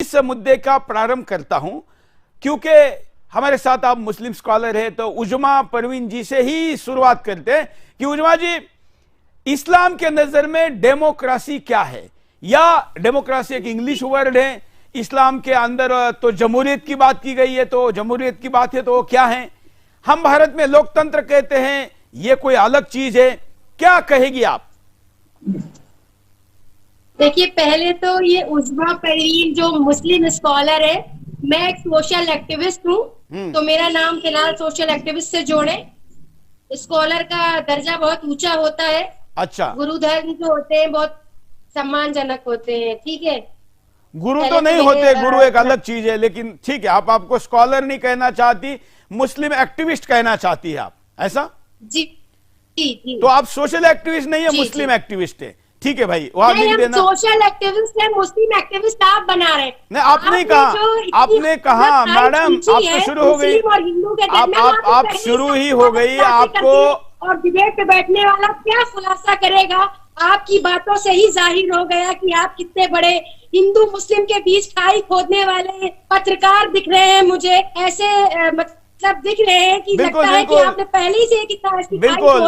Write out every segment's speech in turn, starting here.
इस मुद्दे का प्रारंभ करता हूं, क्योंकि हमारे साथ आप मुस्लिम स्कॉलर हैं, तो उजमा परवीन जी से ही शुरुआत करते हैं कि उजमा जी, इस्लाम के नजर में डेमोक्रेसी क्या है? या डेमोक्रेसी एक इंग्लिश वर्ड है, इस्लाम के अंदर तो जमहूरियत की बात की गई है, तो जमहूरियत की बात है तो वो क्या है? हम भारत में लोकतंत्र कहते हैं, ये कोई अलग चीज है, क्या कहेगी आप? देखिए, पहले तो ये उजमा परवीन जो मुस्लिम स्कॉलर है, मैं एक सोशल एक्टिविस्ट हूँ, तो मेरा नाम फिलहाल सोशल एक्टिविस्ट से जोड़े। स्कॉलर का दर्जा बहुत ऊंचा होता है। अच्छा, गुरु धर्म जो होते हैं बहुत सम्मानजनक होते हैं, ठीक है। गुरु तो नहीं होते, गुरु एक अलग चीज है, लेकिन ठीक है, आप आपको स्कॉलर नहीं कहना चाहती, मुस्लिम एक्टिविस्ट कहना चाहती है आप, ऐसा? जी जी जी। तो आप सोशल एक्टिविस्ट नहीं है, मुस्लिम एक्टिविस्ट है, ठीक है भाई, वहां लिख देना। सोशल एक्टिविस्ट है, मुस्लिम एक्टिविस्ट आप बना रहे हैं। नहीं, आपने कहा मैडम, आप तो शुरू हो गई, आप शुरू ही हो गई। आपको और डिबेट पे बैठने वाला क्या खुलासा करेगा? आपकी बातों से ही जाहिर हो गया कि आप कितने बड़े हिंदू मुस्लिम के बीच खाई खोदने वाले पत्रकार दिख रहे हैं। मुझे ऐसे मतलब दिख रहे हैं कि लगता है कि आपने पहले से कितना ऐसी बिल्कुल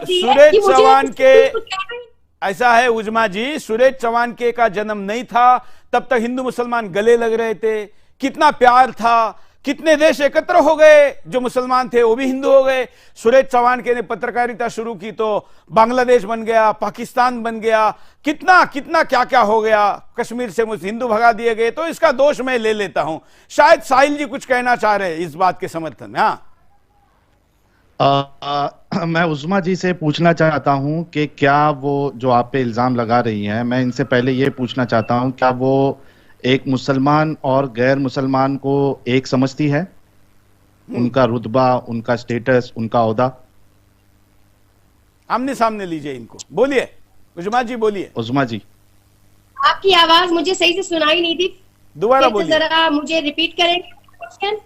सुरेश चौहान के, ऐसा है उजमा जी, सुरेश चौहान के का जन्म नहीं था तब तक हिंदू मुसलमान गले लग रहे थे, कितना प्यार था, कितने देश एकत्र हो गए, जो मुसलमान थे वो भी हिंदू हो गए। सुरेश चौहान के ने पत्रकारिता शुरू की तो बांग्लादेश बन गया, पाकिस्तान बन गया, कितना कितना क्या क्या हो गया, कश्मीर से हिंदू भगा दिए गए। तो इसका दोष मैं ले लेता हूं। शायद साहिल जी कुछ कहना चाह रहे हैं इस बात के समर्थन में। हाँ, मैं उज़मा जी से पूछना चाहता हूं कि क्या वो जो आप पे इल्जाम लगा रही हैं, मैं इनसे पहले ये पूछना चाहता हूं, क्या वो एक मुसलमान और गैर मुसलमान को एक समझती है? उनका रुतबा, उनका स्टेटस, उनका ओहदा? आमने सामने लीजिए इनको, बोलिए उज़मा जी, बोलिए। उज़मा जी, आपकी आवाज मुझे सही से सुनाई नहीं थी, दोबारा बोलिए, जरा मुझे रिपीट करेंगे क्वेश्चन?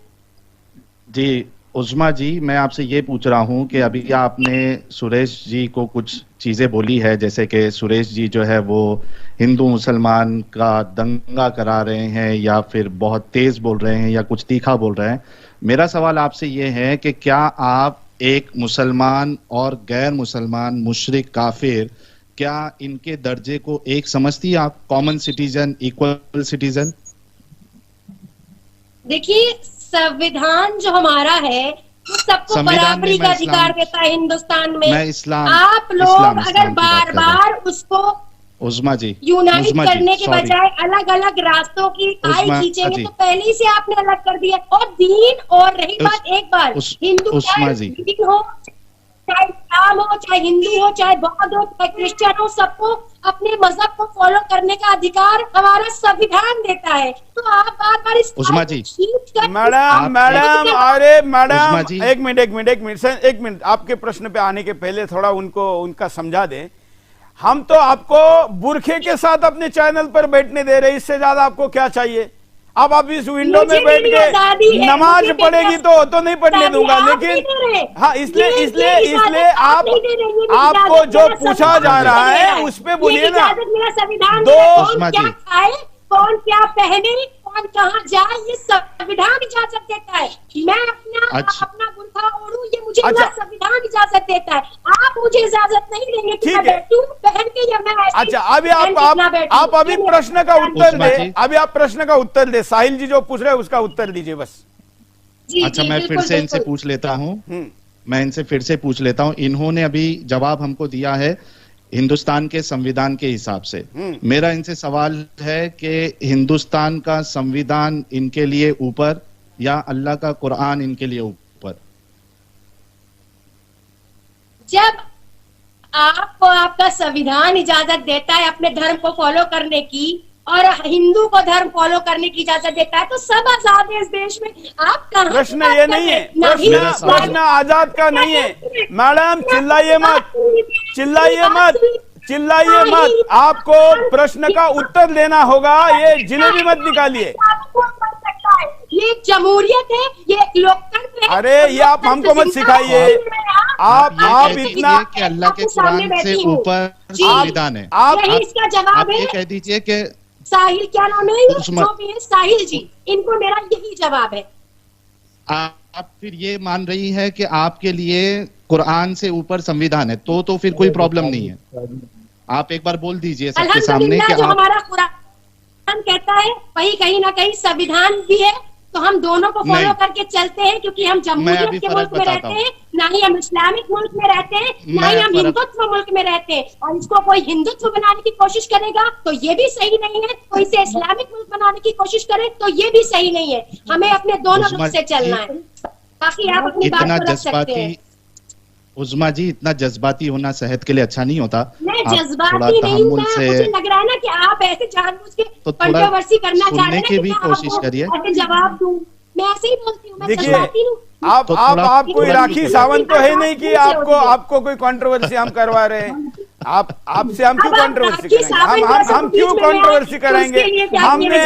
जी उज़मा जी, मैं आपसे ये पूछ रहा हूं कि अभी आपने सुरेश जी को कुछ चीज़ें बोली है, जैसे कि सुरेश जी जो है वो हिंदू मुसलमान का दंगा करा रहे हैं या फिर बहुत तेज़ बोल रहे हैं या कुछ तीखा बोल रहे हैं। मेरा सवाल आपसे ये है कि क्या आप एक मुसलमान और गैर मुसलमान मुशरिक काफिर, क्या इनके दर्जे को एक समझती है आप? Common citizen, equal citizen? देखिए, संविधान जो हमारा है वो सबको बराबरी का अधिकार देता है हिंदुस्तान में। आप लोग अगर बार बार उसको उज़मा जी यूनाइट करने के बजाय अलग अलग रास्तों की आई खींचेंगे, तो पहले से आपने अलग कर दिया। और दीन, और रही बात एक बार, हिंदू चाहे हो, चाहे इस्लाम हो, चाहे हिंदू हो, चाहे बौद्ध हो, चाहे क्रिश्चियन हो, सबको अपने मजहब को फॉलो करने का अधिकार हमारा संविधान देता है। तो आप बार बार इस मैडम, अरे मैडम, एक मिनट, आपके प्रश्न पे आने के पहले थोड़ा उनका समझा दें। हम तो आपको बुरखे के साथ अपने चैनल पर बैठने दे रहे, इससे ज्यादा आपको क्या चाहिए? अब आप इस विंडो में बैठ के नमाज पढ़ेगी तो नहीं पढ़ने दूंगा, लेकिन हाँ इसलिए आपको जो पूछा जा रहा है उस पे बोलिए ना। दो कौन क्या पहने, कौन कहाँ जाए, ये संविधान इजाजत देता है। मैं अपना बुर्का ओढ़ूं, ये मुझे संविधान इजाजत देता है। आप मुझे इजाजत नहीं देंगे कि मैं बैठूं पहन के या मैं ऐसे। अच्छा, अभी आप अभी प्रश्न का उत्तर दे, अभी आप प्रश्न का उत्तर दे। साहिल जी जो पूछ रहे हैं उसका उत्तर दीजिए बस। अच्छा, मैं फिर से इनसे पूछ लेता हूँ, इन्होंने अभी जवाब हमको दिया है हिंदुस्तान के संविधान के हिसाब से। मेरा इनसे सवाल है कि हिंदुस्तान का संविधान इनके लिए ऊपर या अल्लाह का कुरान इनके लिए ऊपर? जब आपको आपका संविधान इजाजत देता है अपने धर्म को फॉलो करने की और हिंदू को धर्म फॉलो करने की इजाजत देता है, तो सब आजाद है इस देश में। आप कहां? प्रश्न ये नहीं है, प्रश्न आजाद का नहीं है। मैडम चिल्लाइए मत, आपको प्रश्न का उत्तर देना होगा। ये जिलेबी मत निकालिए। ये जमहूरियत है, ये लोकतंत्र है। अरे ये आप हमको मत सिखाइए। आप इतना कि अल्लाह के कुरान से ऊपर संविधान है। आप इसका जवाब है। ये कह दीजिए कि साहिल, क्या नाम है जो भी है, साहिल जी, इनको मेरा यही जवाब है। आप फिर ये मान रही है कि आपके लिए कुरान से ऊपर संविधान है, तो फिर कोई प्रॉब्लम नहीं है। आप एक बार बोल दीजिए सबके सामने कि जो हमारा कुरान कहता है वही कहीं ना कहीं संविधान भी है, तो हम दोनों को फॉलो करके चलते हैं, क्योंकि हम जमहूरियत के मुल्क में रहते हैं, ना ही हम इस्लामिक मुल्क में रहते हैं, ना ही हम हिंदुत्व मुल्क में रहते हैं। और इसको कोई हिंदुत्व बनाने की कोशिश करेगा तो ये भी सही नहीं है, कोई इसे इस्लामिक मुल्क बनाने की कोशिश करे तो ये भी सही नहीं है। हमें अपने दोनों रुख से चलना है। बाकी आप अपनी बात को रख सकते हैं। उज़्मा जी, इतना जज्बाती होना सेहत के लिए अच्छा नहीं होता। मैं जज्बाती नहीं हूँ, मुझे लग रहा है ना कि आप ऐसे जानबूझ के कंट्रोवर्सी करना चाह रहे हैं कि भी कोशिश करिए। जवाब दूं, मैं ऐसे ही बोलती हूँ, मैं जज्बाती हूँ। आप कोई राखी सावंत तो है नहीं कि आपको कोई कंट्रोवर्सी हम करवा रहे हैं। आपसे हम क्यों कंट्रोवर्सी करेंगे? हम क्यों कंट्रोवर्सी करेंगे?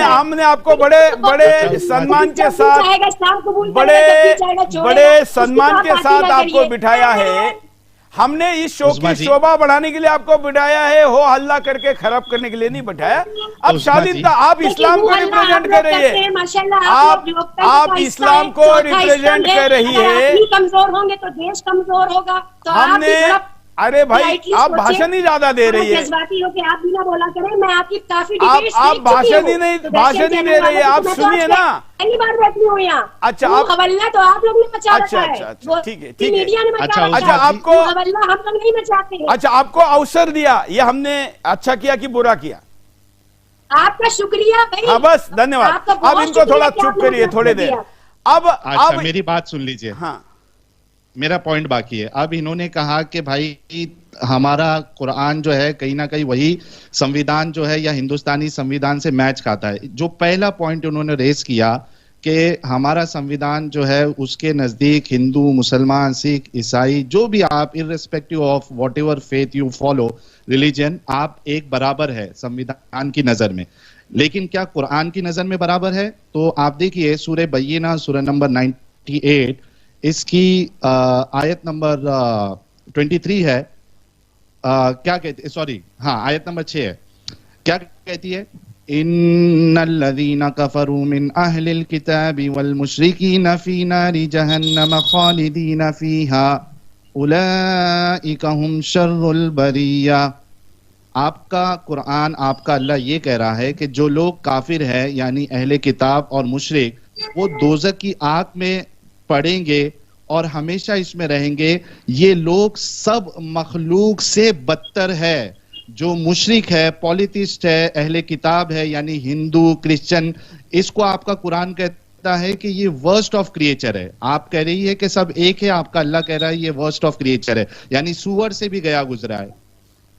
हमने आपको बड़े सम्मान के साथ आपको बिठाया है। हमने इस शो की शोभा बढ़ाने के लिए आपको बिठाया है, हो हल्ला करके खराब करने के लिए नहीं बिठाया। अब शालीनता, आप इस्लाम को रिप्रेजेंट कर रही है, आप इस्लाम को रिप्रेजेंट कर रही है। कमजोर होंगे तो देश कमजोर होगा। तो हमने, अरे भाई आप भाषण ही ज्यादा दे रही है। जज्बाती हो के आप भी ना बोला करें। मैं आपकी काफी आप भाषण ही दे रही है। आप सुनिए ना, पहली बार बैठी हूँ यहाँ। अच्छा, आप हवल्ला तो आप लोग ने मचा रखा है। अच्छा, ठीक है। मीडिया ने मचा रखा है। अच्छा, आपको हवल्ला हम लोग नहीं मचाते। अच्छा, आपको अवसर दिया, ये हमने अच्छा किया कि बुरा किया? आपका शुक्रिया भाई। हाँ बस, धन्यवाद। अब इनको थोड़ा चुप करिए थोड़ी देर। अब मेरी बात सुन लीजिए। हाँ, मेरा पॉइंट बाकी है। अब इन्होंने कहा कि भाई हमारा कुरान जो है कहीं ना कहीं वही संविधान जो है या हिंदुस्तानी संविधान से मैच खाता है। जो पहला पॉइंट उन्होंने रेस किया कि हमारा संविधान जो है उसके नजदीक हिंदू, मुसलमान, सिख, ईसाई, जो भी आप, irrespective of whatever faith you follow, religion, आप एक बराबर है संविधान की नजर में। लेकिन क्या कुरान की नजर में बराबर है? तो आप देखिए सूरह बय्यिना, सूरह नंबर 98, इसकी आयत नंबर 23 है। क्या कहती है? सॉरी, हाँ, आयत नंबर 6 है। क्या कहती है? इन्नल्लज़ीना कफ़रू मिन अहलिल किताबि वल मुश्रिकीना फी नारि जहन्नम खालिदीना फीहा उलाइका हुम शर्रुल बरिया। आपका कुरान, आपका अल्लाह ये कह रहा है कि जो लोग काफिर है यानी अहले किताब और मुशरिक, वो दोज़ख की आग में पड़ेंगे और हमेशा इसमें रहेंगे। ये लोग सब मखलूक से बदतर है। जो मुशरिक है, पॉलिटिस्ट है, अहले किताब है यानी हिंदू, क्रिश्चियन, इसको आपका कुरान कहता है कि ये वर्स्ट ऑफ क्रिएचर है। आप कह रही है कि सब एक है, आपका अल्लाह कह रहा है ये वर्स्ट ऑफ क्रिएचर है, यानी सुअर से भी गया गुजरा है।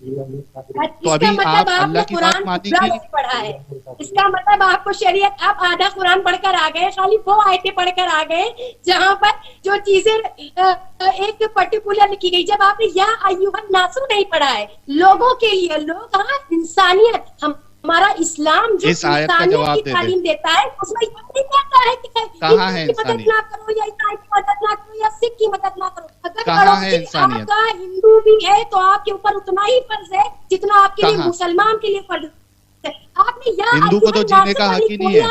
तो अभी आप अल्लाह की बात मानेंगे? पढ़ा है, इसका मतलब आपको शरीयत, आप आधा कुरान पढ़कर आ गए, खाली वो आयतें पढ़कर आ गए जहाँ पर जो चीजें एक पर्टिकुलर लिखी गई। जब आपने या अय्युहन नासु नहीं पढ़ा है, लोगों के लिए, लोग, हाँ, इंसानियत, हम हमारा इस्लाम जो इस आयत का जवाब की तालीम देता है उसमें ये नहीं कहता है कि कहाँ है हिंदू की मदद ना करो या ईसाई की मदद ना करो या सिख की मदद ना करो। अगर कहाँ है इंसानियत? आपका हिंदू भी है तो आपके ऊपर उतना ही फर्ज है जितना आपके लिए मुसलमान के लिए फर्ज है। आपने यहाँ हिंदू को तो जीने का हक ही नहीं है।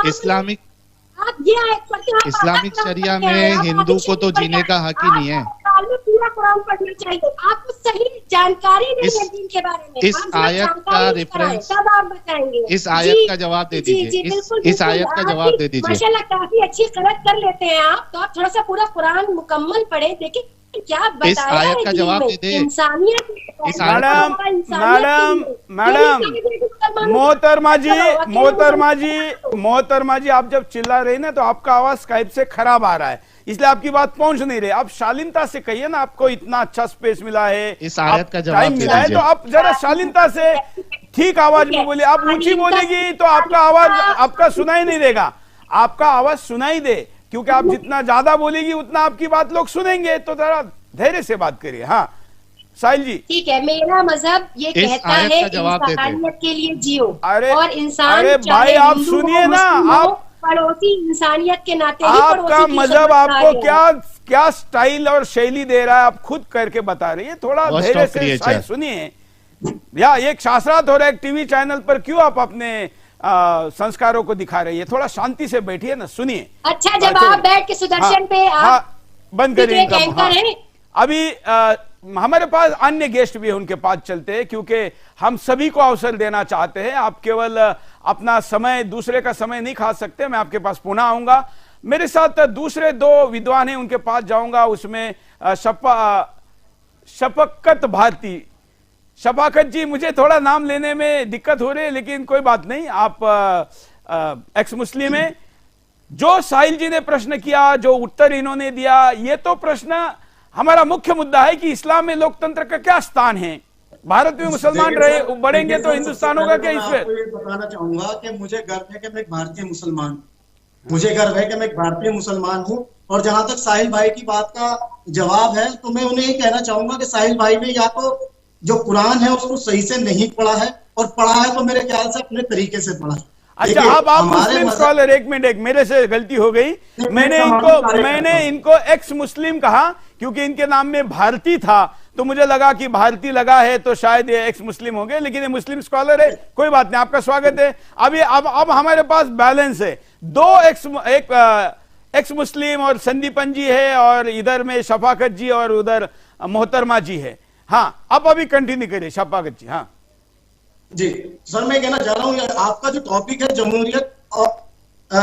इस्लामिक आप ये आयत पढ़ते हैं, इस्लामिक शरिया में हिंदू को तो जीने का हक ही नहीं है। पूरा कुरान पढ़ना चाहिए, आपको सही जानकारी नहीं है दीन के बारे में। इस आयत का रेफरेंस, तब आप बताएंगे। इस आयत का जवाब दे दीजिए। इस आयत का जवाब दे दीजिए। माशाल्लाह काफी अच्छी करेक्ट कर लेते हैं आप, तो आप थोड़ा सा पूरा कुरान मुकम्मल पढ़े, देखिए क्या बताया इस आयत का जवाब दे दे। इंसानियत। मैडम मोहतरमा जी आप जब चिल्ला रहे ना तो आपका आवाज स्काइप से खराब आ रहा है, इसलिए आपकी बात पहुंच नहीं रही। आप शालीनता से कहिए ना, आपको इतना अच्छा स्पेस मिला है, इस आयत का जवाब टाइम मिला है, तो आप जरा शालीनता से ठीक आवाज में बोलिए। आप ऊंची बोलेगी तो आपका आवाज आपका सुनाई नहीं देगा, आपका आवाज सुनाई दे, क्योंकि आप जितना ज्यादा बोलेगी उतना आपकी बात लोग सुनेंगे। तो जरा धैर्य से बात करिए। हाँ साहिल जी। ठीक है, मेरा मजहब ये कहता है इंसानियत के लिए जियो। और इंसान, अरे भाई आप सुनिए ना, आप पड़ोसी इंसानियत के नाते आपका मजहब आपको क्या स्टाइल और शैली दे रहा है, आप खुद करके बता रही है। थोड़ा धैर्य से सुनिए। या एक शास्त्रार्थ हो रहा है टीवी चैनल पर, क्यों आप अपने संस्कारों को दिखा रही है? थोड़ा शांति से बैठिए ना, सुनिए। अच्छा, जब आप बैठ के सुदर्शन पे बंद करिए। अभी हमारे पास अन्य गेस्ट भी है, उनके पास चलते हैं, क्योंकि हम सभी को अवसर देना चाहते हैं। आप केवल अपना समय, दूसरे का समय नहीं खा सकते। मैं आपके पास पुनः आऊंगा, मेरे साथ दूसरे दो विद्वान हैं, उनके पास जाऊंगा। उसमें शफकत भारती। शफाकत जी, मुझे थोड़ा नाम लेने में दिक्कत हो रही है, लेकिन कोई बात नहीं। आप एक्स मुस्लिम है। जो साहिल जी ने प्रश्न किया, जो उत्तर इन्होंने दिया, ये तो प्रश्न हमारा मुख्य मुद्दा है कि इस्लाम में लोकतंत्र का क्या स्थान है। भारत में मुसलमान रहे बढ़ेंगे तो हिंदुस्तान होगा क्या? इसमें ये बताना चाहूंगा कि मुझे गर्व है कि मैं एक भारतीय मुसलमान, मुझे गर्व है कि मैं एक भारतीय मुसलमान हूँ। और जहां तक साहिल भाई की बात का जवाब है, तो मैं उन्हें ये कहना चाहूंगा कि साहिल भाई ने या तो जो कुरान है उसको सही से नहीं पढ़ा है, और पढ़ा है तो मेरे ख्याल से अपने तरीके से पढ़ा है। अच्छा, अब आप मुस्लिम स्कॉलर, एक मिनट, मेरे से गलती हो गई। मैंने इनको एक्स मुस्लिम कहा क्योंकि इनके नाम में भारती था, तो मुझे लगा कि भारती लगा है तो शायद ये एक्स मुस्लिम हो गए, लेकिन ये मुस्लिम स्कॉलर है। कोई बात नहीं, आपका स्वागत है। अब हमारे पास बैलेंस है, दो एक्स मुस्लिम और संदीपन जी है, और इधर में शफाकत जी और उधर मोहतरमा जी है। हाँ, अब अभी कंटिन्यू करिए शफाकत जी। हाँ जी सर, मैं कहना चाह रहा हूँ, आपका जो टॉपिक है जमहूरियत और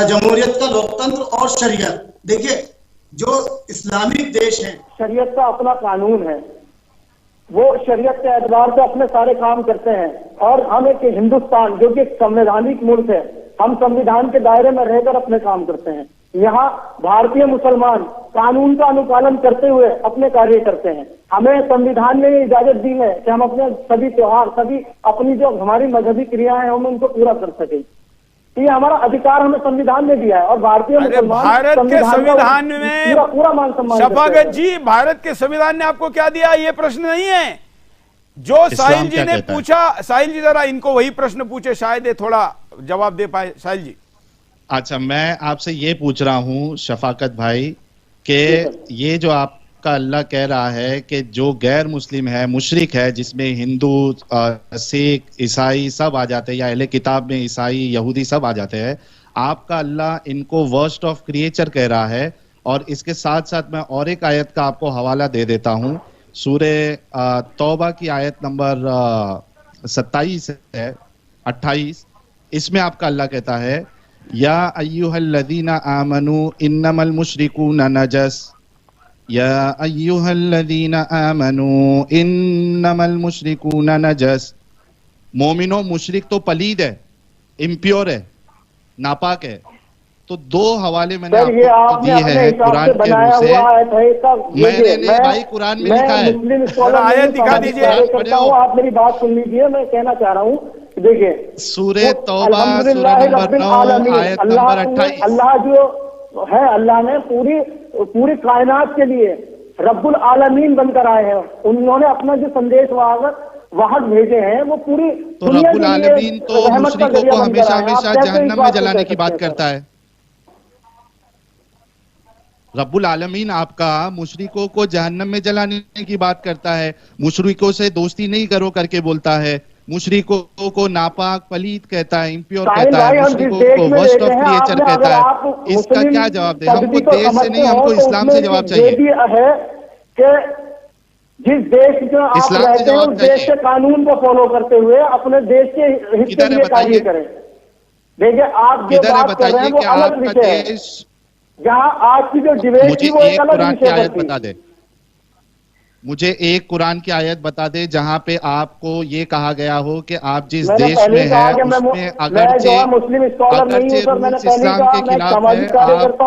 जमहूरियत का लोकतंत्र और शरीयत। देखिए, जो इस्लामिक देश है, शरीयत का अपना कानून है, वो शरीयत के एतबार से अपने सारे काम करते हैं। और हम एक हिंदुस्तान जो कि एक संवैधानिक मुल्क है, हम संविधान के दायरे में रहकर अपने काम करते हैं। यहाँ भारतीय मुसलमान कानून का अनुपालन करते हुए अपने कार्य करते हैं। हमें संविधान ने ये इजाजत दी है कि हम अपने सभी त्योहार, सभी अपनी जो हमारी मजहबी क्रियाएं हैं, हम उनको पूरा कर सके। ये हमारा अधिकार हमें संविधान ने दिया है। और भारतीय मुसलमान भारत के संविधान में पूरा मान सम्मान। शफाकत जी, भारत के संविधान ने आपको क्या दिया, ये प्रश्न नहीं है जो साहिल जी ने पूछा। साहिल जी जरा इनको वही प्रश्न पूछे, शायद ये थोड़ा जवाब दे पाए। साहिल जी। अच्छा, मैं आपसे ये पूछ रहा हूँ शफाकत भाई कि ये जो आपका अल्लाह कह रहा है कि जो गैर मुस्लिम है, मुशरिक है, जिसमें हिंदू, सिख, ईसाई सब आ जाते हैं, या अहले किताब में ईसाई, यहूदी सब आ जाते हैं, आपका अल्लाह इनको वर्स्ट ऑफ क्रिएचर कह रहा है। और इसके साथ साथ मैं और एक आयत का आपको हवाला दे देता हूँ, सूरे तौबा की आयत नंबर 27 है 28। इसमें आपका अल्लाह कहता है, या अय्युहल्लज़ीना आमनू इन्नमल मुशरिकूना नजस, या अय्युहल्लज़ीना आमनू इन्नमल मुशरिकूना नजस। मोमिनो, मुशरिक तो पलीद है, इम्प्योर है, नापाक है। तो दो हवाले मैंने आपको दिए हैं कुरान के रूप से। मैंने भाई कुरान में लिखा है, आयत दिखा दीजिए। आप मेरी बात सुन लीजिए, मैं कहना चाह रहा हूँ। देखिए, सूरे तौबा सूरा नंबर 9 आयत नंबर 28। अल्लाह जो है, अल्लाह ने पूरी कायनात के लिए रब्बुल आलमीन बनकर आए हैं। उन्होंने अपना जो संदेश वहां वहां भेजे हैं, वो पूरी तो रब्बुल आलमीन तो मुशरिकों को हमेशा हमेशा जहन्नम में जलाने की बात करता है। रब्बुल आलमीन आपका मुशरिकों को जहन्नम में जलाने की बात करता है, मुशरिकों से दोस्ती नहीं करो करके बोलता है, मुशरिकों को नापाक पलीत कहता है, इम्प्योर कहता है, मुशरिकों को वर्स्ट ऑफ क्रिएचर कहता है। इसका क्या जवाब दे? हमको देश से नहीं, हमको इस्लाम से जवाब चाहिए है कि जिस देश में आप रहते हैं उस देश के कानून को फॉलो करते हुए अपने देश के हित के लिए कार्य करें। देखिए, आप जो बात कर रहे हैं वो अलग विषय है, जहाँ आज की जो डिबेट थी वो एक अलग विषय बता दे। मुझे एक कुरान की आयत बता दे जहां पे आपको ये कहा गया हो कि आप जिस देश में है उसमें अगरचे मुस्लिम स्कॉलर नहीं हूं सर, मैंने पहले इस्लाम के खिलाफ है,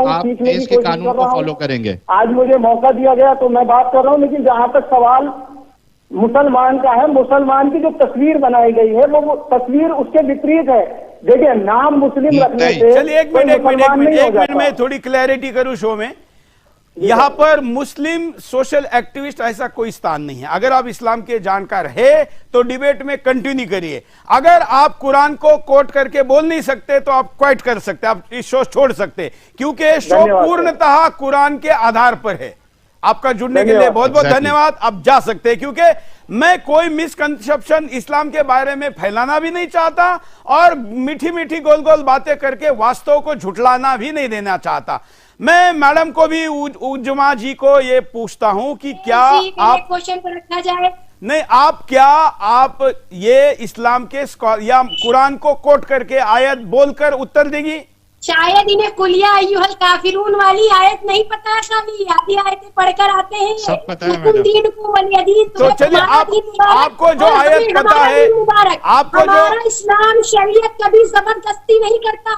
आप देश के कानून को फॉलो करेंगे। आज मुझे मौका दिया गया तो मैं बात कर रहा हूँ, लेकिन जहां तक सवाल मुसलमान का है, मुसलमान की जो तस्वीर बनाई गई है वो तस्वीर उसके विपरीत है। देखिए, नाम मुस्लिम रखने से चलिए एक मिनट में थोड़ी क्लैरिटी करूं शो में। यहां पर मुस्लिम सोशल एक्टिविस्ट ऐसा कोई स्थान नहीं है। अगर आप इस्लाम के जानकार है तो डिबेट में कंटिन्यू करिए। अगर आप कुरान को कोट करके बोल नहीं सकते तो आप क्वाइट कर सकते, आप इस शो छोड़ सकते, क्योंकि शो पूर्णतः कुरान के आधार पर है। आपका जुड़ने के लिए बहुत बहुत धन्यवाद। आप जा सकते हैं, क्योंकि मैं कोई मिसकंसेप्शन इस्लाम के बारे में फैलाना भी नहीं चाहता और मीठी मीठी गोल गोल बातें करके वास्तव को झुठलाना भी नहीं देना चाहता। मैं मैडम को भी उज्मा जी को ये पूछता हूं कि क्या आप क्वेश्चन पर रखा जाए? नहीं, आप ये इस्लाम के या कुरान को कोट करके आयत बोलकर उत्तर देगी? शायद इन्हें कुलिया अय्युहल काफिरून वाली आयत नहीं पता, कभी आधी आयतें पढ़कर आते हैं। सब पता है मैडम। तो चलिए आपको जो आयत पता है, आपको जो इस्लाम शरीयत कभी जबरदस्ती नहीं करता।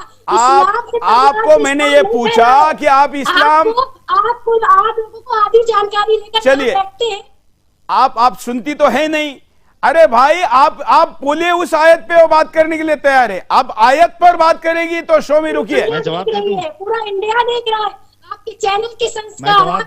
आपको मैंने ये पूछा कि आप इस्लाम आप लोगों को आधी जानकारी लेकर चलिए, आप सुनती तो है नहीं। अरे भाई, आप बोलिए उस आयत पे वो बात करने के लिए तैयार है। अब आयत पर बात करेगी तो शो में रुकिए। मैं जवाब दे दूं? पूरा इंडिया देख रहा है आपके चैनल के संस्कार।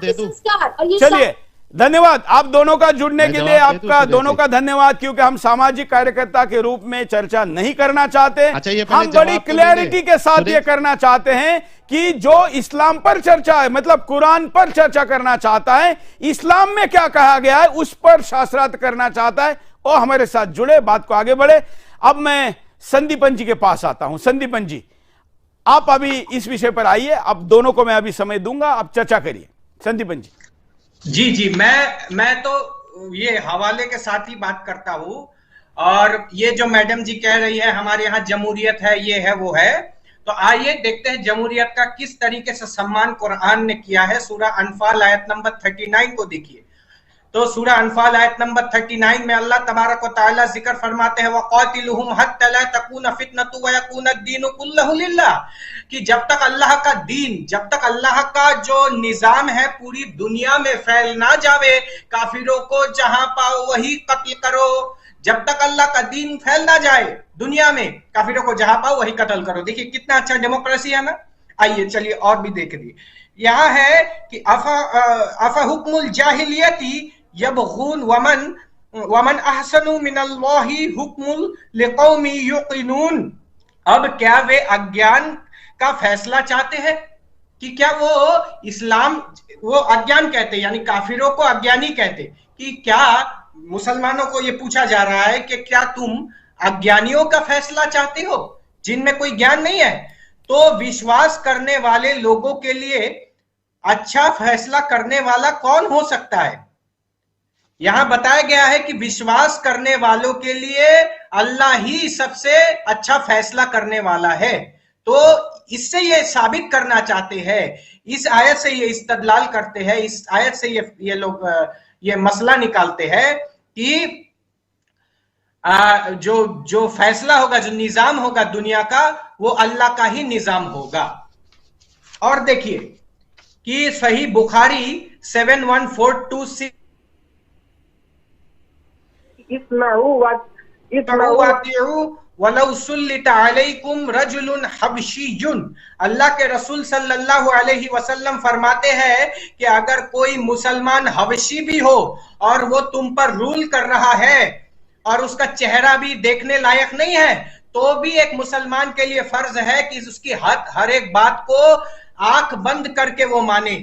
चलिए, धन्यवाद आप दोनों का जुड़ने के लिए। आपका दोनों का धन्यवाद, क्योंकि हम सामाजिक कार्यकर्ता के रूप में चर्चा नहीं करना चाहते। हम बड़ी क्लैरिटी के साथ ये करना चाहते हैं कि जो इस्लाम पर चर्चा है, मतलब कुरान पर चर्चा करना चाहता है, इस्लाम में क्या कहा गया है उस पर शास्त्रार्थ करना चाहता है, और हमारे साथ जुड़े, बात को आगे बढ़े। अब मैं संदीपन जी के पास आता हूं। संदीपन जी, आप अभी इस विषय पर आइए। अब दोनों को मैं अभी समय दूंगा, आप चर्चा करिए। संदीपन जी। जी, मैं तो ये हवाले के साथ ही बात करता हूं। और ये जो मैडम जी कह रही है हमारे यहाँ जमहूरियत है, ये है वो है, तो आइए देखते हैं जमहूरियत का किस तरीके से सम्मान कुरान ने किया है। सूरह अनफाल आयत नंबर 39 को देखिए। तो सूरह अनफाल आयत नंबर 39 में अल्लाह तबारक व तआला जिक्र फरमाते हैं, वक़ातिलुहुम हत्ता ला तकूना फितनतु व यकूना दीनु कुल्लहु लिल्लाह, कि जब तक अल्लाह का दीन, जब तक अल्लाह का जो निजाम है पूरी दुनिया में फैल ना जावे, काफिरों को जहां पाओ वही कत्ल करो। जब तक अल्लाह का दीन फैल ना जाए दुनिया में, काफिरों को जहां पाओ वही कत्ल करो। देखिए कितना अच्छा डेमोक्रेसी है ना। आइए चलिए और भी देख लीजिए। यहाँ है कि अफा हुक्मुल जाहिलियती यबगून वमन अहसनु मिनल्लाहि हुक्मुल लिकौमी युक़िनून। अब क्या वे अज्ञान का फैसला चाहते हैं कि क्या वो इस्लाम, वो अज्ञान कहते यानी काफिरों को अज्ञानी कहते, कि क्या मुसलमानों को ये पूछा जा रहा है कि क्या तुम अज्ञानियों का फैसला चाहते हो जिनमें कोई ज्ञान नहीं है? तो विश्वास करने वाले लोगों के लिए अच्छा फैसला करने वाला कौन हो सकता है? यहां बताया गया है कि विश्वास करने वालों के लिए अल्लाह ही सबसे अच्छा फैसला करने वाला है। तो इससे ये साबित करना चाहते हैं, इस आयत से ये इस्तदलाल करते हैं, इस आयत से ये लोग ये मसला निकालते हैं कि जो फैसला होगा, जो निजाम होगा दुनिया का, वो अल्लाह का ही निजाम होगा। और देखिए कि सही बुखारी 71426 अल्लाह के रसूल सल्लल्लाहु अलैहि वसल्लम फरमाते हैं कि अगर कोई मुसलमान हबशी भी हो और वो तुम पर रूल कर रहा है और उसका चेहरा भी देखने लायक नहीं है, तो भी एक मुसलमान के लिए फर्ज है कि उसकी हर एक बात को आंख बंद करके वो माने।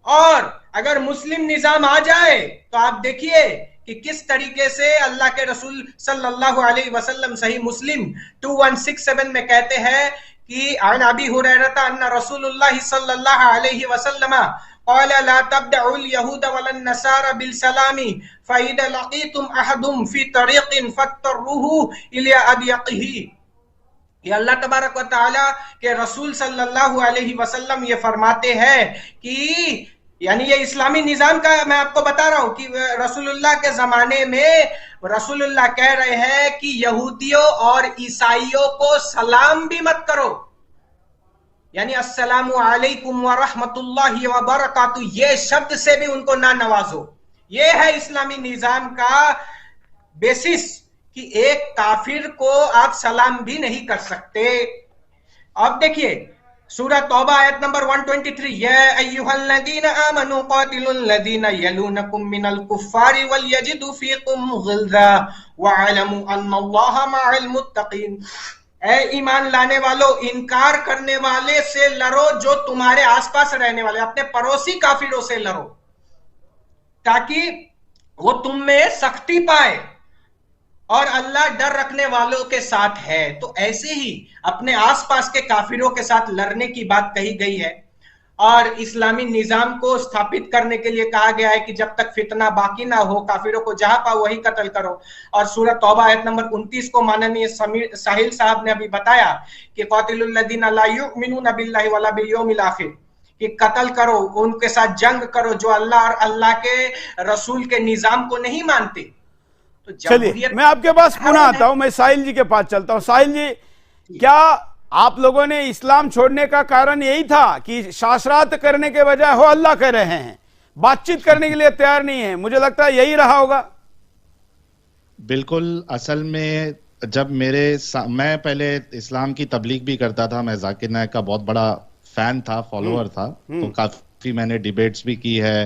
और अगर मुस्लिम निजाम आ जाए तो आप देखिए कि किस तरीके से अल्लाह के रसूल सल्लल्लाहु अलैहि वसल्लम सही मुस्लिम 2167 में कहते हैं कि अन अबी हुरैरा अन्ना रसूलुल्लाह सल्लल्लाहु अलैहि वसल्लम क़ाल ला तब्दउल यहूद वलन नसारा बिल सलामी फइद लकीतुम अहदुम फी तरीक़िन फतरुहु इला अदयक़िही। ये अल्लाह तबारक व तआला के रसूल सल्लल्लाहु अलैहि वसल्लम ये फरमाते हैं कि यानी ये इस्लामी निजाम का मैं आपको बता रहा हूं कि रसूलुल्लाह के जमाने में रसूलुल्लाह कह रहे हैं कि यहूदियों और ईसाइयों को सलाम भी मत करो, यानी अस्सलामु अलैकुम व रहमतुल्लाहि व बरकातुहू, ये शब्द से भी उनको ना नवाजो। ये है इस्लामी निजाम का बेसिस कि एक काफिर को आप सलाम भी नहीं कर सकते। अब देखिए सूरह तौबा आयत नंबर 123, या अय्युहल्लज़ीना आमनू क़ातिलुल लज़ीना यलूनकुम मिनल कुफ़्फ़ारि वल यजिदू फ़ीकुम ग़िल्ज़ा वअलमू अन्नल्लाहा मअल मुत्तक़ीन। ऐ ईमान लाने वालों, इनकार करने वाले से लड़ो जो तुम्हारे आसपास रहने वाले, अपने पड़ोसी काफिरों से लड़ो ताकि वो तुम में सख्ती पाए, और अल्लाह डर रखने वालों के साथ है। तो ऐसे ही अपने आसपास के काफिरों के साथ लड़ने की बात कही गई है, और इस्लामी निजाम को स्थापित करने के लिए कहा गया है कि जब तक फितना बाकी ना हो काफिरों को जहां पाओ वही कत्ल करो। और सूरह तौबा आयत नंबर 29 को माननीय साहिल साहब ने अभी बताया कि क़ातिलुल लज़ीना ला युमिनूना बिल्लाहि वला बिल यौमिल आखिर, कि कत्ल करो, उनके साथ जंग करो जो अल्लाह और अल्लाह के रसूल के निजाम को नहीं मानते। तो चलिए मैं आपके पास पुनः आता हूं, मैं साहिल जी के पास चलता हूं। साहिल जी, क्या आप लोगों ने इस्लाम छोड़ने का कारण यही था कि शास्त्रार्थ करने के बजाय हो अल्लाह कह रहे हैं, बातचीत करने के लिए तैयार नहीं है? मुझे लगता है यही रहा होगा। बिल्कुल, असल में जब मैं पहले इस्लाम की तबलीग भी करता था, मैं जाकिर नायक का बहुत बड़ा फैन था, फॉलोअर था, तो काफी मैंने डिबेट्स भी की है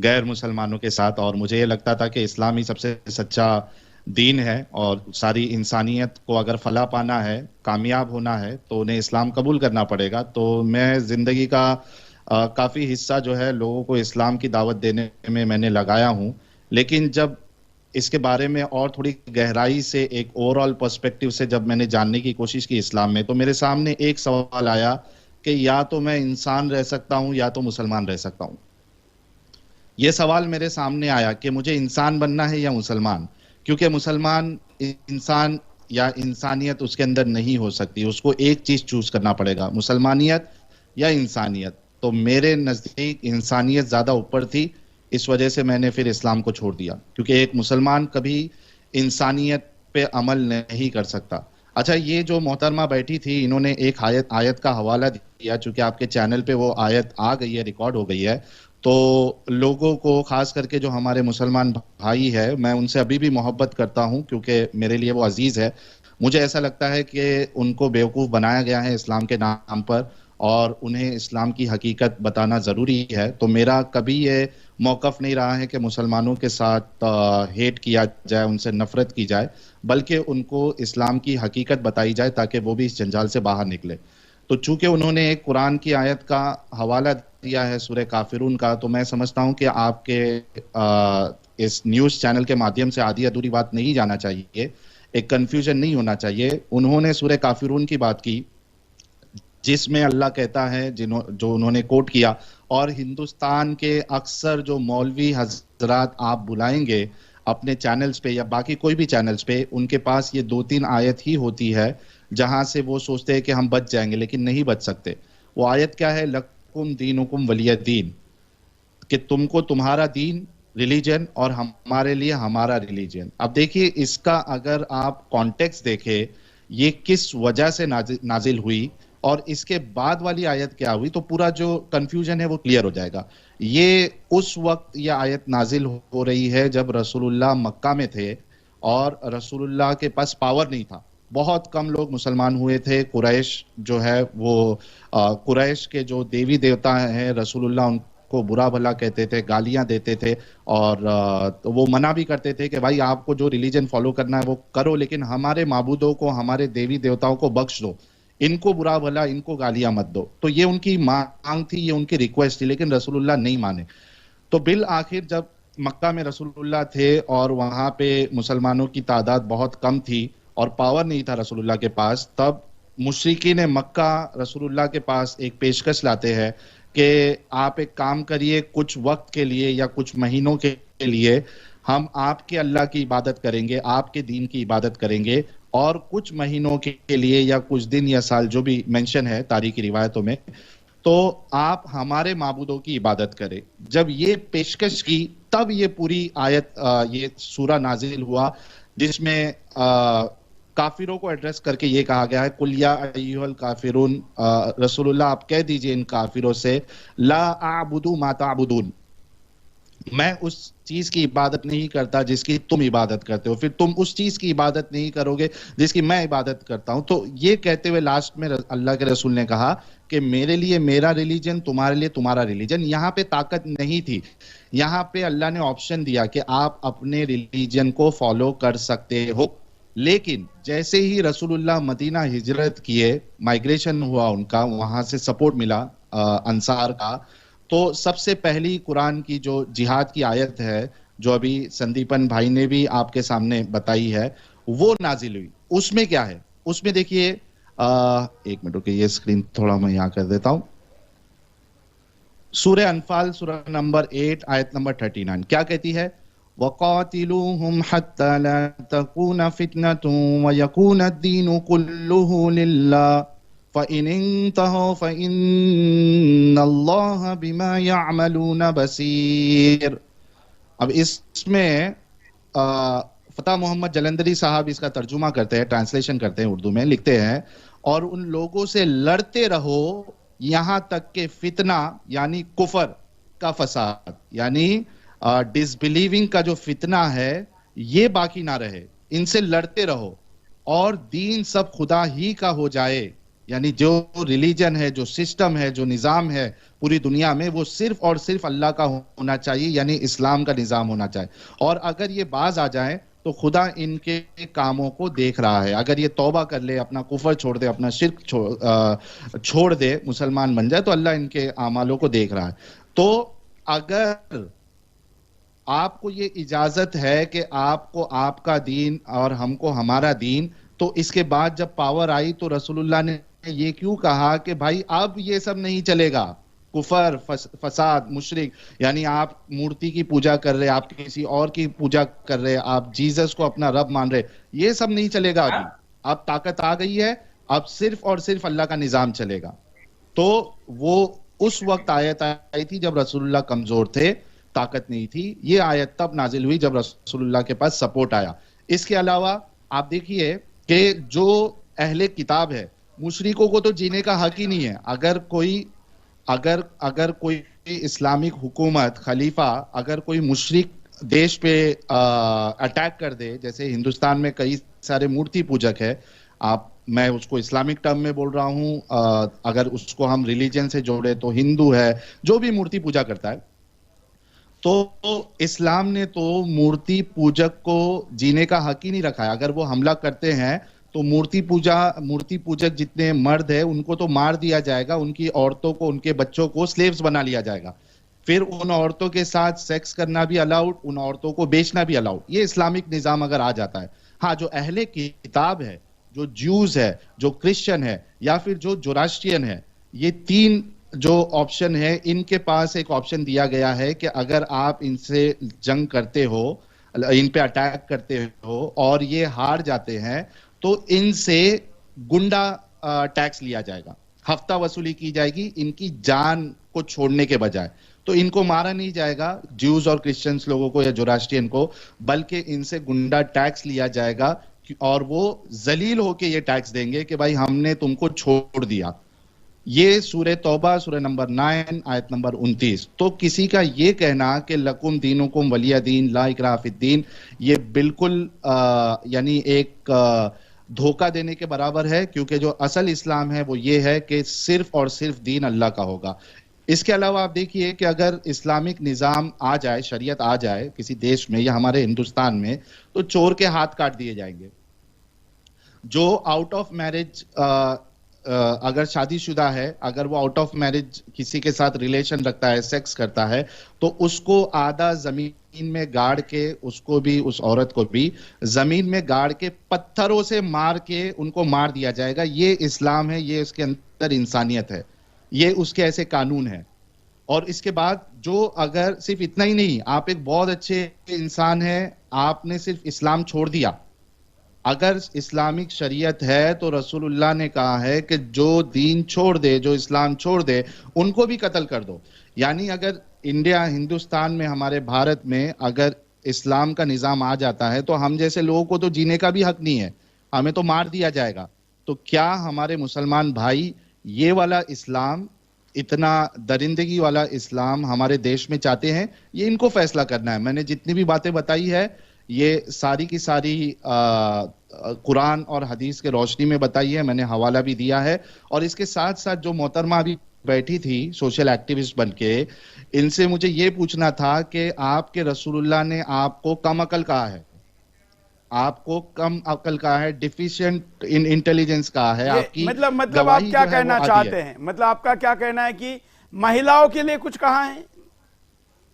गैर मुसलमानों के साथ, और मुझे ये लगता था कि इस्लाम ही सबसे सच्चा दीन है और सारी इंसानियत को अगर फला पाना है, कामयाब होना है, तो उन्हें इस्लाम कबूल करना पड़ेगा। तो मैं जिंदगी का काफी हिस्सा जो है लोगों को इस्लाम की दावत देने में मैंने लगाया हूं। लेकिन जब इसके बारे में और थोड़ी गहराई से एक ओवरऑल पर्सपेक्टिव से जब मैंने जानने की कोशिश की इस्लाम में, तो मेरे सामने एक सवाल आया कि या तो मैं इंसान रह सकता हूं या तो मुसलमान रह सकता हूं। यह सवाल मेरे सामने आया कि मुझे इंसान बनना है या मुसलमान, क्योंकि मुसलमान इंसान या इंसानियत उसके अंदर नहीं हो सकती, उसको एक चीज चूज करना पड़ेगा, मुसलमानियत या इंसानियत। तो मेरे नजदीक इंसानियत ज्यादा ऊपर थी, इस वजह से मैंने फिर इस्लाम को छोड़ दिया, क्योंकि एक मुसलमान कभी इंसानियत पे अमल नहीं कर सकता। अच्छा, ये जो मोहतरमा बैठी थी, इन्होंने एक आयत का हवाला दिया, चूंकि आपके चैनल पे वो आयत आ गई है, रिकॉर्ड हो गई है, तो लोगों को, खास करके जो हमारे मुसलमान भाई है, मैं उनसे अभी भी मोहब्बत करता हूं क्योंकि मेरे लिए वो अजीज है। मुझे ऐसा लगता है कि उनको बेवकूफ़ बनाया गया है इस्लाम के नाम पर, और उन्हें इस्लाम की हकीकत बताना ज़रूरी है। तो मेरा कभी ये मौक़िफ़ नहीं रहा है कि मुसलमानों के साथ हेट किया जाए, उनसे नफ़रत की जाए, बल्कि उनको इस्लाम की हकीकत बताई जाए ताकि वो भी इस जंजाल से बाहर निकले। तो चूंकि उन्होंने एक कुरान की आयत का हवाला दिया है सूरह काफिरून का, तो मैं समझता हूं कि आपके इस न्यूज़ चैनल के माध्यम से आधी अधूरी बात नहीं जाना चाहिए, एक कंफ्यूजन नहीं होना चाहिए। उन्होंने सूरह काफिरून की बात की जिसमें अल्लाह कहता है, जो उन्होंने कोट किया, और हिंदुस्तान के अक्सर जो मौलवी हजरात आप बुलाएंगे अपने चैनल्स पे या बाकी कोई भी चैनल्स पे, उनके पास ये 2-3 आयत ही होती है जहां से वो सोचते हैं कि हम बच जाएंगे, लेकिन नहीं बच सकते। वो आयत क्या है? लकुम दीनुकुम वलिय दीन, कि तुमको तुम्हारा दीन, रिलीजन, और हमारे लिए हमारा रिलीजन। अब देखिए, इसका अगर आप कॉन्टेक्स्ट देखें, ये किस वजह से नाजिल हुई और इसके बाद वाली आयत क्या हुई, तो पूरा जो कंफ्यूजन है वो क्लियर हो जाएगा। ये उस वक्त ये आयत नाजिल हो रही है जब रसूलुल्लाह मक्का में थे और रसूलुल्लाह के पास पावर नहीं था, बहुत कम लोग मुसलमान हुए थे। कुरैश जो है वो कुरैश के जो देवी देवता हैं, रसूलुल्लाह को बुरा भला कहते थे, गालियां देते थे, और तो वो मना भी करते थे कि भाई आपको जो रिलीजन फॉलो करना है वो करो, लेकिन हमारे माबूदों को, हमारे देवी देवताओं को बख्श दो, इनको बुरा भला, इनको गालियां मत दो। तो ये उनकी मांग थी, ये उनकी रिक्वेस्ट थी, लेकिन रसूलुल्लाह नहीं माने। तो बिल आखिर जब मक्का में रसूलुल्लाह थे और वहां पे मुसलमानों की तादाद बहुत कम थी और पावर नहीं था रसूलुल्लाह के पास, तब मुशरिकीन मक्का रसूलुल्लाह के पास एक पेशकश लाते हैं कि आप एक काम करिए, कुछ वक्त के लिए या कुछ महीनों के लिए हम आपके अल्लाह की इबादत करेंगे, आपके दीन की इबादत करेंगे, और कुछ महीनों के लिए या कुछ दिन या साल, जो भी मेंशन है तारीखी रिवायतों में, तो आप हमारे माबूदों की इबादत करें। जब ये पेशकश की तब ये पूरी आयत, ये सूरा नाजिल हुआ, जिसमें काफिरों को एड्रेस करके ये कहा गया है, कुल या अय्युहल काफिरून, रसूलुल्लाह आप कह दीजिए इन काफिरों से, ला आबुदु मा ताबुदून, मैं उस चीज की इबादत नहीं करता जिसकी तुम इबादत करते हो, फिर तुम उस चीज की इबादत नहीं करोगे जिसकी मैं इबादत करता हूं। तो ये कहते हुए लास्ट में अल्लाह के रसूल ने कहा कि मेरे लिए मेरा रिलीजन, तुम्हारे लिए तुम्हारा रिलीजन। यहाँ पे ताकत नहीं थी, यहाँ पे अल्लाह ने ऑप्शन दिया कि आप अपने रिलीजन को फॉलो कर सकते हो। लेकिन जैसे ही रसूलुल्लाह मदीना हिजरत किए, माइग्रेशन हुआ उनका, वहां से सपोर्ट मिला अंसार का, तो सबसे पहली कुरान की जो जिहाद की आयत है, जो अभी संदीपन भाई ने भी आपके सामने बताई है, वो नाजिल हुई। उसमें क्या है, उसमें देखिए, एक मिनट रुकिए, ये स्क्रीन थोड़ा मैं यहाँ कर देता हूं। सूरह अनफाल, सूरह नंबर 8, आयत नंबर 39 क्या कहती है? वक़ातिलूहुम हत्ता ला तकून फितनतुन व यकून अद-दीनु कुल्लुहु लिल्लाह फ़इन इंतहू फ़इन्नल्लाह बिमा यअमलून बसीर। अब इसमें फता मोहम्मद जलंधरी साहब इसका तर्जुमा करते हैं, ट्रांसलेशन करते हैं, उर्दू में लिखते हैं, और उन लोगों से लड़ते रहो यहां तक के फितना यानी कुफर का फसाद, यानी डिसबिलीविंग का जो फितना है ये बाकी ना रहे, इनसे लड़ते रहो और दीन सब खुदा ही का हो जाए। यानी जो रिलीजन है, जो सिस्टम है, जो निजाम है पूरी दुनिया में, वो सिर्फ और सिर्फ अल्लाह का होना चाहिए, यानी इस्लाम का निजाम होना चाहिए। और अगर ये बाज आ जाए तो खुदा इनके कामों को देख रहा है। अगर ये तौबा कर ले, अपना कुफर छोड़ दे, अपना शिर्क छोड़ दे, मुसलमान बन जाए, तो अल्लाह इनके आमालों को देख रहा है। तो अगर आपको ये इजाजत है कि आपको आपका दीन और हमको हमारा दीन, तो इसके बाद जब पावर आई तो रसूलुल्लाह ने ये क्यों कहा कि भाई अब ये सब नहीं चलेगा, कुफर, फसाद, मुशरिक, यानी आप मूर्ति की पूजा कर रहे, आप किसी और की पूजा कर रहे, आप जीसस को अपना रब मान रहे, ये सब नहीं चलेगा। अभी अब ताकत आ गई है, अब सिर्फ और सिर्फ अल्लाह का निजाम चलेगा। तो वो उस वक्त आयत आई थी जब रसूलुल्लाह कमजोर थे, ताकत नहीं थी। ये आयत तब नाजिल हुई जब रसूलुल्लाह के पास सपोर्ट आया। इसके अलावा आप देखिए कि जो अहले किताब है, मुशरिकों को तो जीने का हक ही नहीं है। अगर कोई इस्लामिक हुकूमत, खलीफा, अगर कोई मुशरिक देश पे अटैक कर दे, जैसे हिंदुस्तान में कई सारे मूर्ति पूजक है, मैं उसको इस्लामिक टर्म में बोल रहा हूं, अगर उसको हम रिलीजन से जोड़े तो हिंदू है, जो भी मूर्ति पूजा करता है, तो इस्लाम ने तो मूर्ति पूजक को जीने का हक ही नहीं रखा है। अगर वो हमला करते हैं तो मूर्ति पूजक जितने मर्द है उनको तो मार दिया जाएगा, उनकी औरतों को, उनके बच्चों को स्लेव्स बना लिया जाएगा, फिर उन औरतों के साथ सेक्स करना भी अलाउड, उन औरतों को बेचना भी अलाउड। ये इस्लामिक निजाम अगर आ जाता है। हाँ, जो अहले किताब है, जो ज्यूज है, जो क्रिश्चियन है, या फिर जो जोरास्ट्रियन है, ये तीन जो ऑप्शन है, इनके पास एक ऑप्शन दिया गया है कि अगर आप इनसे जंग करते हो, इन पे अटैक करते हो और ये हार जाते हैं, तो इनसे गुंडा टैक्स लिया जाएगा, हफ्ता वसूली की जाएगी इनकी जान को छोड़ने के बजाय। तो इनको मारा नहीं जाएगा, ज्यूज और क्रिश्चियंस लोगों को या जोरास्ट्रियन को, बल्कि इनसे गुंडा टैक्स लिया जाएगा और वो जलील होके ये टैक्स देंगे कि भाई हमने तुमको छोड़ दिया। ये सूरह तौबा, सूरह नंबर 9, आयत नंबर 29। तो किसी का ये कहना कि लकुम दीनुकुम वलिया दीन ला इकराह फिद्दीन, ये बिल्कुल यानी एक धोखा देने के बराबर है, क्योंकि जो असल इस्लाम है वो ये है कि सिर्फ और सिर्फ दीन अल्लाह का होगा। इसके अलावा आप देखिए कि अगर इस्लामिक निजाम आ जाए, शरीयत आ जाए किसी देश में या हमारे हिंदुस्तान में, तो चोर के हाथ काट दिए जाएंगे। जो आउट ऑफ मैरिज अगर शादीशुदा है, अगर वो आउट ऑफ मैरिज किसी के साथ रिलेशन रखता है, सेक्स करता है, तो उसको आधा जमीन में गाड़ के, उसको भी, उस औरत को भी जमीन में गाड़ के पत्थरों से मार के उनको मार दिया जाएगा। ये इस्लाम है, ये उसके अंदर इंसानियत है, ये उसके ऐसे कानून है। और इसके बाद जो, अगर सिर्फ इतना ही नहीं, आप एक बहुत अच्छे इंसान हैं, आपने सिर्फ इस्लाम छोड़ दिया, अगर इस्लामिक शरीयत है तो रसूलुल्लाह ने कहा है कि जो दीन छोड़ दे, जो इस्लाम छोड़ दे, उनको भी कत्ल कर दो। यानी अगर इंडिया, हिंदुस्तान में, हमारे भारत में अगर इस्लाम का निजाम आ जाता है तो हम जैसे लोगों को तो जीने का भी हक नहीं है, हमें तो मार दिया जाएगा। तो क्या हमारे मुसलमान भाई ये वाला इस्लाम, इतना दरिंदगी वाला इस्लाम हमारे देश में चाहते हैं? ये इनको फैसला करना है। मैंने जितनी भी बातें बताई है ये सारी की सारी कुरान और हदीस के रोशनी में बताई है, मैंने हवाला भी दिया है। और इसके साथ साथ जो मोहतरमा अभी बैठी थी सोशल एक्टिविस्ट बनके, इनसे मुझे ये पूछना था कि आपके रसूलुल्लाह ने आपको कम अकल कहा है, आपको कम अकल कहा है, डिफिशिएंट इन इंटेलिजेंस कहा है, आपकी मतलब आप क्या कहना चाहते हैं? मतलब आपका क्या कहना है कि महिलाओं के लिए कुछ कहा है?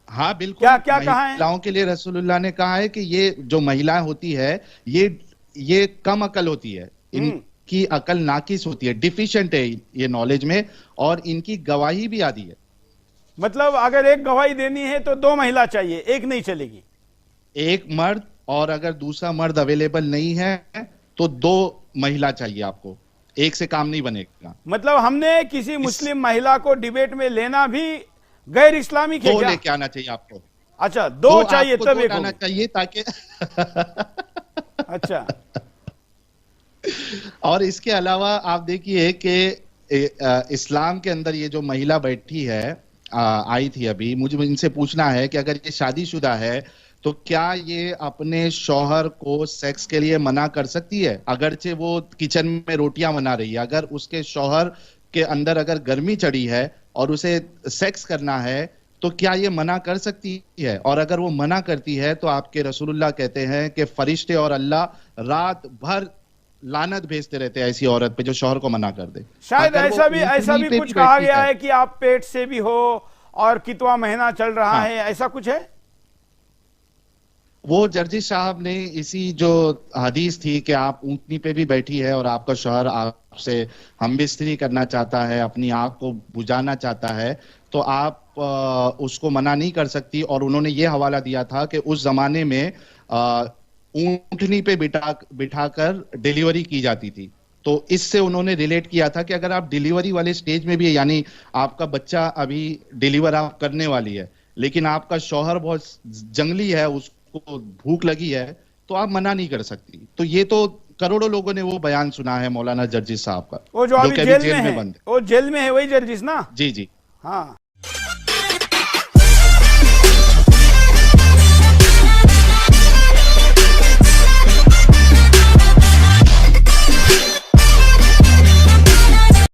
हाँ बिल्कुल। क्या क्या कहा है? महिलाओं के लिए रसूलुल्लाह ने कहा है कि ये जो महिलाएं होती है ये कम अकल होती है, इनकी अकल नाकिस होती है, डिफिशिएंट है ये नॉलेज में, और इनकी गवाही भी आती है। मतलब अगर एक गवाही देनी है तो 2 महिला चाहिए, एक नहीं चलेगी? एक मर्द, और अगर दूसरा मर्द अवेलेबल नहीं है तो 2 महिला चाहिए आपको, एक से काम नहीं बनेगा। मतलब हमने किसी मुस्लिम महिला को डिबेट में लेना भी गैर इस्लामिक है क्या? 2 लेके आना चाहिए आपको। अच्छा, 2 चाहिए तब एक आना चाहिए ताकि अच्छा। और इसके अलावा आप देखिए कि इस्लाम के अंदर ये जो महिला बैठी है, आई थी अभी, मुझे इनसे पूछना है कि अगर ये शादीशुदा है तो क्या ये अपने शौहर को सेक्स के लिए मना कर सकती है? अगरचे वो किचन में रोटियां बना रही है, अगर उसके शौहर के अंदर अगर गर्मी चढ़ी है और उसे सेक्स करना है तो क्या ये मना कर सकती है? और अगर वो मना करती है तो आपके रसूलुल्लाह कहते हैं कि फरिश्ते और अल्लाह रात भर लानत भेजते रहते हैं ऐसी औरत पे जो शौहर को मना कर दे। शायद ऐसा भी कुछ कहा गया है कि आप पेट से भी हो और कितवा महीना चल रहा है, ऐसा कुछ है? वो जर्जी साहब ने इसी जो हदीस थी कि आप ऊंटनी पे भी बैठी है और आपका शौहर आपसे हमबिस्तरी करना चाहता है, अपनी आग को बुझाना चाहता है, तो आप उसको मना नहीं कर सकती। और उन्होंने ये हवाला दिया था कि उस जमाने में ऊंटनी पे बिठाकर डिलीवरी की जाती थी। तो इससे उन्होंने रिलेट किया था कि अगर आप डिलीवरी वाले स्टेज में भी है, यानी आपका बच्चा अभी डिलीवर आप करने वाली है, लेकिन आपका शौहर बहुत जंगली है, उसको भूख लगी है, तो आप मना नहीं कर सकती। तो ये तो करोड़ों लोगों ने वो बयान सुना है मौलाना जर्जिस साहब का, वो जो अभी जेल में बंद है। वो जेल में है वही जर्जिस ना? जी जी हाँ।